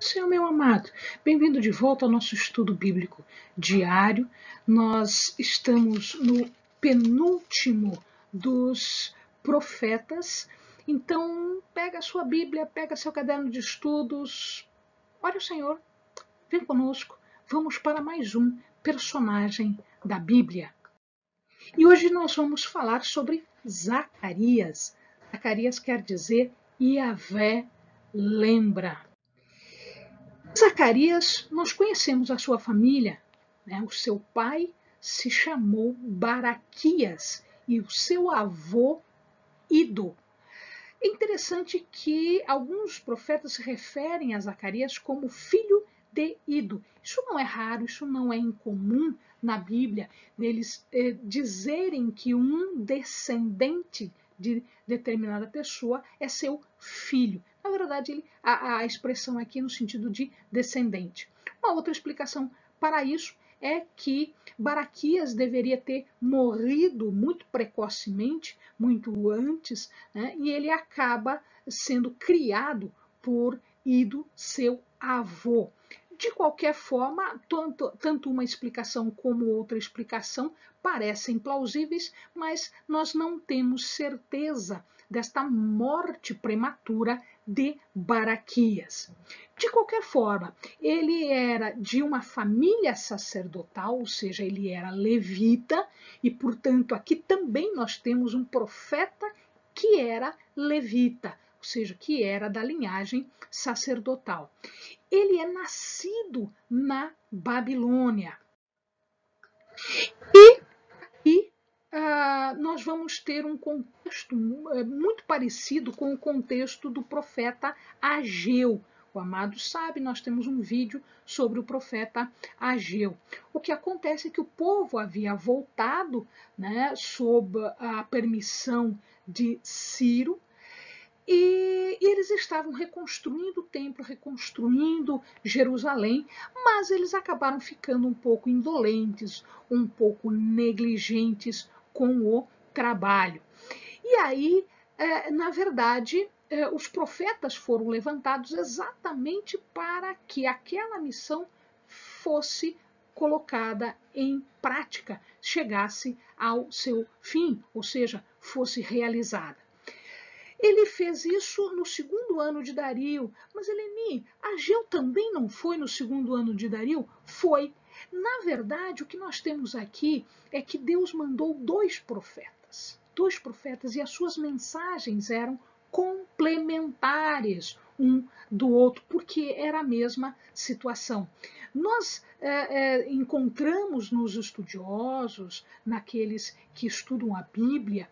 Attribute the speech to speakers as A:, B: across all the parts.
A: Senhor, meu amado, bem-vindo de volta ao nosso estudo bíblico diário. Nós estamos no penúltimo dos profetas. Então, pega a sua Bíblia, pega seu caderno de estudos. Olha o Senhor, vem conosco. Vamos para mais um personagem da Bíblia. E hoje nós vamos falar sobre Zacarias. Zacarias quer dizer Yahvé lembra. Zacarias, nós conhecemos a sua família, né? O seu pai se chamou Baraquias e o seu avô Ido. É interessante que alguns profetas se referem a Zacarias como filho de Ido. Isso não é raro, isso não é incomum na Bíblia, deles dizerem que um descendente de determinada pessoa é seu filho. Na verdade, a expressão aqui é no sentido de descendente. Uma outra explicação para isso é que Baraquias deveria ter morrido muito precocemente, muito antes, né? E ele acaba sendo criado por Ido, seu avô. De qualquer forma, tanto uma explicação como outra explicação parecem plausíveis, mas nós não temos certeza desta morte prematura de Baraquias. De qualquer forma, ele era de uma família sacerdotal, ou seja, ele era levita, e portanto aqui também nós temos um profeta que era levita, ou seja, que era da linhagem sacerdotal. Ele é nascido na Babilônia. E nós vamos ter um contexto muito parecido com o contexto do profeta Ageu. O amado sabe, nós temos um vídeo sobre o profeta Ageu. O que acontece é que o povo havia voltado, né, sob a permissão de Ciro, e eles estavam reconstruindo o templo, reconstruindo Jerusalém, mas eles acabaram ficando um pouco indolentes, um pouco negligentes com o trabalho. E aí, na verdade, os profetas foram levantados exatamente para que aquela missão fosse colocada em prática, chegasse ao seu fim, ou seja, fosse realizada. Ele fez isso no segundo ano de Dario. Mas, Eleni, Ageu também não foi no segundo ano de Dario? Foi. Na verdade, o que nós temos aqui é que Deus mandou dois profetas, e as suas mensagens eram complementares um do outro, porque era a mesma situação. Nós encontramos nos estudiosos, naqueles que estudam a Bíblia,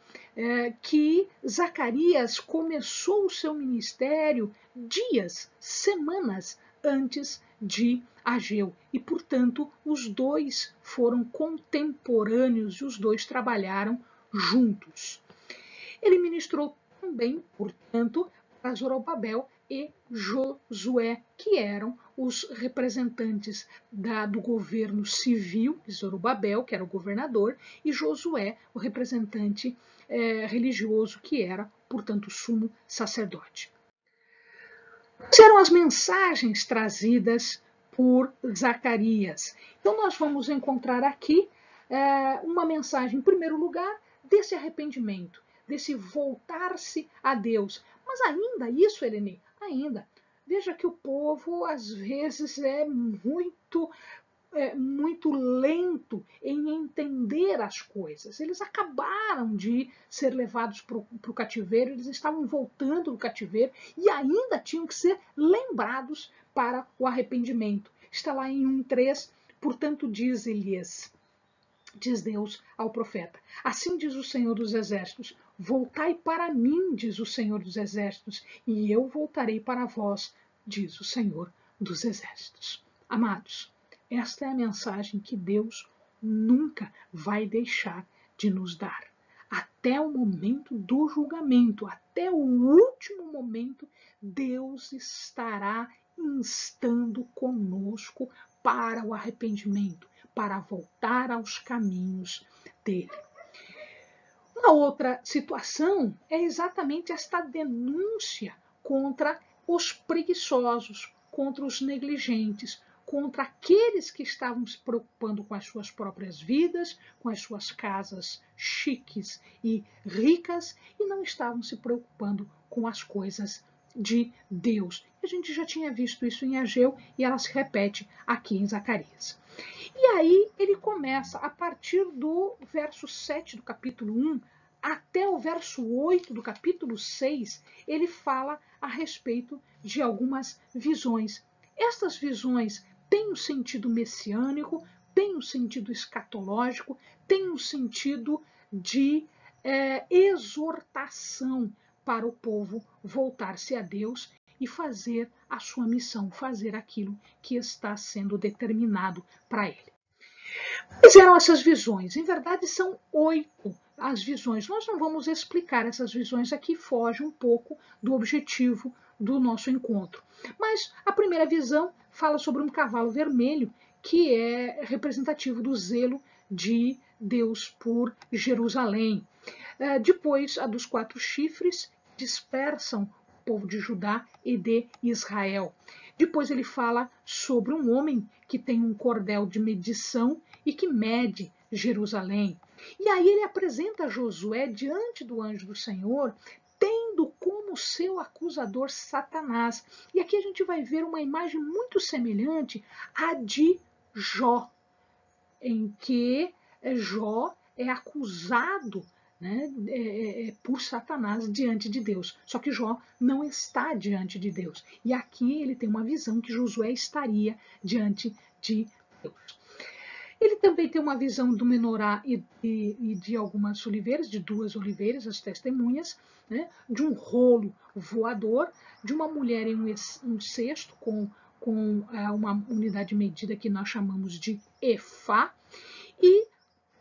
A: que Zacarias começou o seu ministério dias, semanas antes de Ageu. E, portanto, os dois foram contemporâneos e os dois trabalharam juntos. Ele ministrou também, portanto, para Zorobabel e Josué, que eram os representantes do governo civil de Zorobabel, que era o governador, e Josué, o representante religioso, que era, portanto, o sumo sacerdote. Quais eram as mensagens trazidas por Zacarias? Então, nós vamos encontrar aqui uma mensagem, em primeiro lugar, desse arrependimento, desse voltar-se a Deus. Mas ainda isso, Eleni, ainda. Veja que o povo, às vezes, é muito lento em entender as coisas. Eles acabaram de ser levados para o cativeiro, eles estavam voltando do cativeiro e ainda tinham que ser lembrados para o arrependimento. Está lá em 1:3, portanto diz Elias, diz Deus ao profeta: assim diz o Senhor dos Exércitos, voltai para mim, diz o Senhor dos Exércitos, e eu voltarei para vós, diz o Senhor dos Exércitos. Amados, esta é a mensagem que Deus nunca vai deixar de nos dar. Até o momento do julgamento, até o último momento, Deus estará instando conosco para o arrependimento, para voltar aos caminhos dele. Uma outra situação é exatamente esta denúncia contra os preguiçosos, contra os negligentes, contra aqueles que estavam se preocupando com as suas próprias vidas, com as suas casas chiques e ricas, e não estavam se preocupando com as coisas de Deus. A gente já tinha visto isso em Ageu e ela se repete aqui em Zacarias. E aí ele começa, a partir do verso 7 do capítulo 1 até o verso 8 do capítulo 6, ele fala a respeito de algumas visões. Estas visões têm um sentido messiânico, têm um sentido escatológico, têm um sentido de exortação para o povo voltar-se a Deus e fazer a sua missão, fazer aquilo que está sendo determinado para ele. Quais eram essas visões? Em verdade, são 8 as visões. Nós não vamos explicar essas visões aqui, foge um pouco do objetivo do nosso encontro. Mas a primeira visão fala sobre um cavalo vermelho, que é representativo do zelo de Deus por Jerusalém. Depois, a dos 4 chifres, dispersam o povo de Judá e de Israel. Depois ele fala sobre um homem que tem um cordel de medição e que mede Jerusalém. E aí ele apresenta Josué diante do anjo do Senhor, tendo como seu acusador Satanás. E aqui a gente vai ver uma imagem muito semelhante à de Jó, em que Jó é acusado, né, por Satanás diante de Deus. Só que Jó não está diante de Deus. E aqui ele tem uma visão que Josué estaria diante de Deus. Ele também tem uma visão do menorá e de algumas oliveiras, de 2 oliveiras, as testemunhas, né, de um rolo voador, de uma mulher em um cesto com uma unidade medida que nós chamamos de efá, e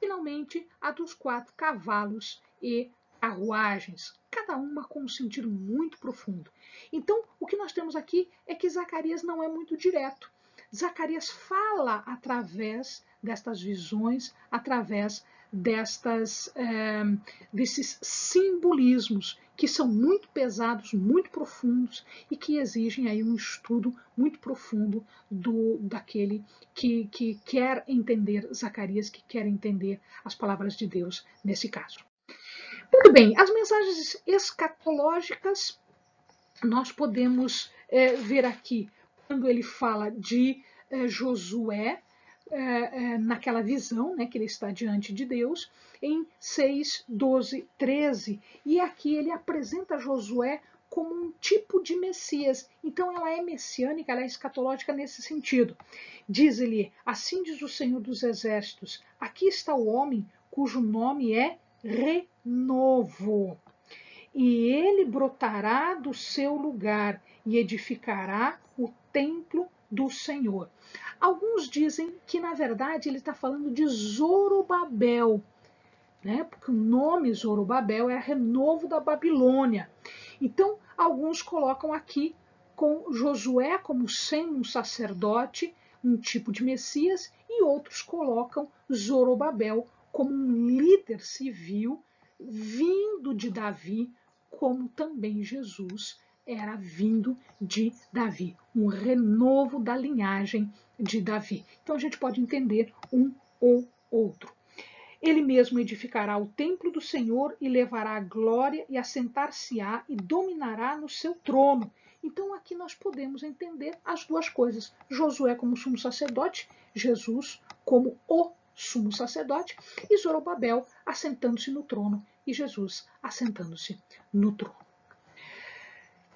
A: finalmente a dos 4 cavalos e carruagens, cada uma com um sentido muito profundo. Então, o que nós temos aqui é que Zacarias não é muito direto. Zacarias fala através destas visões, através desses simbolismos que são muito pesados, muito profundos e que exigem aí um estudo muito profundo daquele que quer entender Zacarias, que quer entender as palavras de Deus nesse caso. Muito bem, as mensagens escatológicas nós podemos ver aqui quando ele fala de Josué, naquela visão, né, que ele está diante de Deus, em 6, 12, 13. E aqui ele apresenta Josué como um tipo de Messias. Então ela é messiânica, ela é escatológica nesse sentido. Diz ele, assim diz o Senhor dos Exércitos, aqui está o homem cujo nome é Renovo. E ele brotará do seu lugar e edificará o templo do Senhor. Alguns dizem que, na verdade, ele está falando de Zorobabel, né? Porque o nome Zorobabel é renovo da Babilônia. Então, alguns colocam aqui com Josué como sendo um sacerdote, um tipo de Messias, e outros colocam Zorobabel como um líder civil vindo de Davi, como também Jesus era vindo de Davi, um renovo da linhagem de Davi. Então a gente pode entender um ou outro. Ele mesmo edificará o templo do Senhor e levará a glória e assentar-se-á e dominará no seu trono. Então aqui nós podemos entender as duas coisas. Josué como sumo sacerdote, Jesus como o sumo sacerdote e Zorobabel assentando-se no trono e Jesus assentando-se no trono.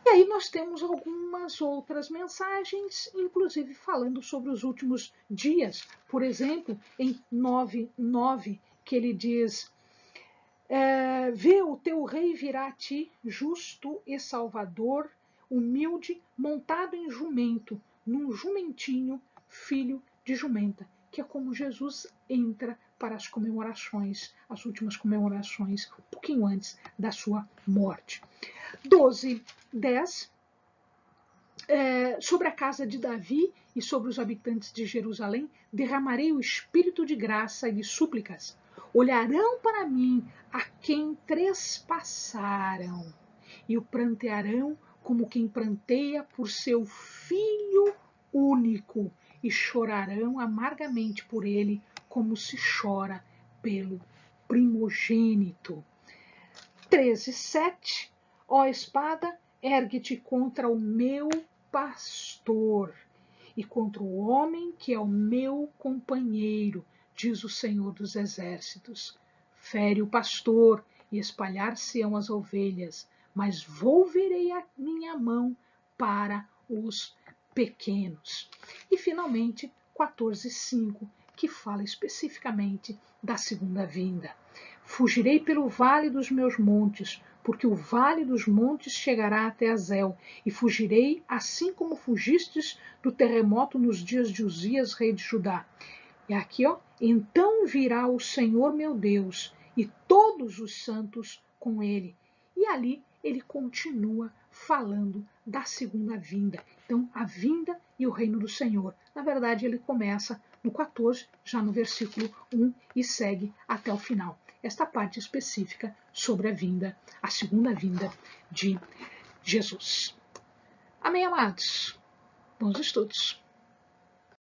A: E aí nós temos algumas outras mensagens, inclusive falando sobre os últimos dias. Por exemplo, em 9:9, que ele diz, vê, o teu rei virá a ti, justo e salvador, humilde, montado em jumento, num jumentinho, filho de jumenta, que é como Jesus entra para as comemorações, as últimas comemorações, um pouquinho antes da sua morte. 12:10, sobre a casa de Davi e sobre os habitantes de Jerusalém, derramarei o espírito de graça e de súplicas. Olharão para mim a quem trespassaram e o prantearão como quem pranteia por seu filho único, e chorarão amargamente por ele, como se chora pelo primogênito. 13:7. Ó espada, ergue-te contra o meu pastor e contra o homem que é o meu companheiro, diz o Senhor dos Exércitos. Fere o pastor e espalhar-se-ão as ovelhas, mas volverei a minha mão para os pequenos. E finalmente 14:5, que fala especificamente da segunda vinda. Fugirei pelo vale dos meus montes, porque o vale dos montes chegará até Azel, e fugirei assim como fugistes do terremoto nos dias de Uzias, rei de Judá. E aqui, então virá o Senhor meu Deus e todos os santos com ele. E ali ele continua falando da segunda vinda. Então, a vinda e o reino do Senhor. Na verdade, ele começa no 14, já no versículo 1, e segue até o final. Esta parte específica sobre a vinda, a segunda vinda de Jesus. Amém, amados? Bons estudos.